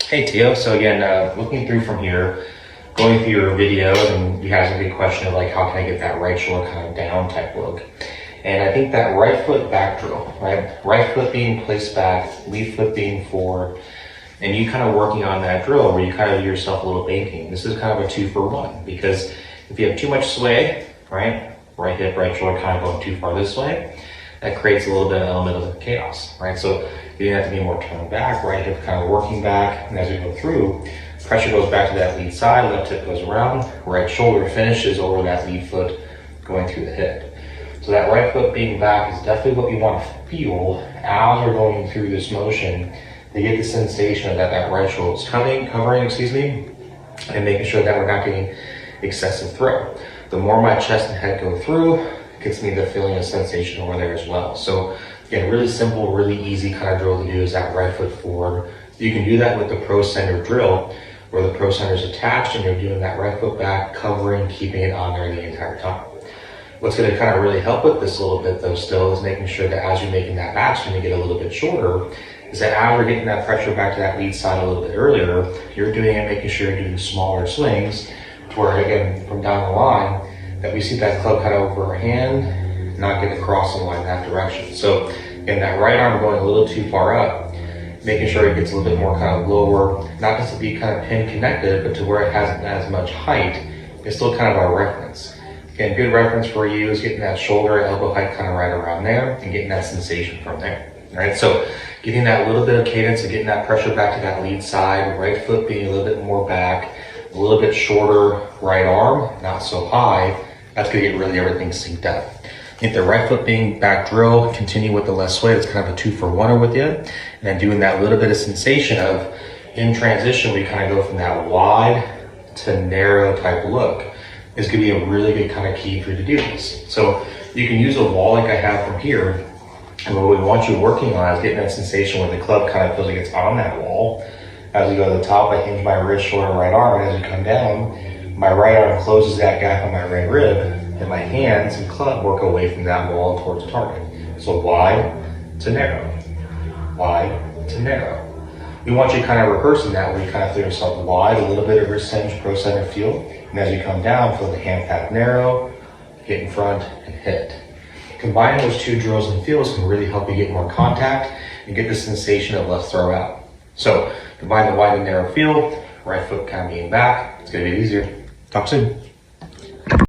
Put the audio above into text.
Hey Tio, so again, looking through from here, going through your video, and you had a big question of like, how can I get that right shoulder kind of down type look? And I think that right foot back drill, right? Right foot being placed back, lead foot being forward, and you kind of working on that drill where you kind of do yourself a little banking. This is kind of a 2-for-1 because if you have too much sway, right? Right hip, right shoulder kind of going too far this way, that creates a little bit of element of chaos, right? So you have to be more turned back, right hip kind of working back, and as we go through, pressure goes back to that lead side, left hip goes around, right shoulder finishes over that lead foot going through the hip. So that right foot being back is definitely what you want to feel as we're going through this motion to get the sensation that that right shoulder is covering, and making sure that we're not getting excessive throw. The more my chest and head go through, it gets me the feeling of sensation over there as well. So again, really simple, really easy kind of drill to do is that right foot forward. You can do that with the pro center drill where the pro center is attached and you're doing that right foot back, covering, keeping it on there the entire time. What's going to kind of really help with this a little bit though still is making sure that as you're making that back swing to get a little bit shorter, is that as we're getting that pressure back to that lead side a little bit earlier, you're doing it, making sure you're doing smaller swings to where again, from down the line, that we see that club kind of over our hand, not get across the line in that direction. So again, that right arm going a little too far up, making sure it gets a little bit more kind of lower, not just to be kind of pin connected, but to where it hasn't as much height, it's still kind of our reference. Again, good reference for you is getting that shoulder, elbow height kind of right around there and getting that sensation from there. All right, so getting that little bit of cadence and getting that pressure back to that lead side, right foot being a little bit more back, a little bit shorter right arm, not so high, that's gonna get really everything synced up. Get the right foot being back drill, continue with the left sway, it's kind of a 2-for-1 with you, and then doing that little bit of sensation of, in transition, we kind of go from that wide to narrow type look. Is gonna be a really good kind of key for you to do this. So you can use a wall like I have from here, and what we want you working on is getting that sensation where the club kind of feels like it's on that wall. As we go to the top, I hinge my wrist, shoulder, right arm, and as we come down, my right arm closes that gap on my right rib, and my hands and club work away from that wall towards the target. So wide to narrow, wide to narrow. We want you kind of rehearsing that where you kind of feel yourself wide, a little bit of wrist hinge, pro center feel, and as you come down, feel the hand path narrow, get in front and hit. Combining those two drills and feels can really help you get more contact and get the sensation of left throw out. So combine the wide and narrow feel, right foot kind of being back, it's gonna be easier. Talk soon.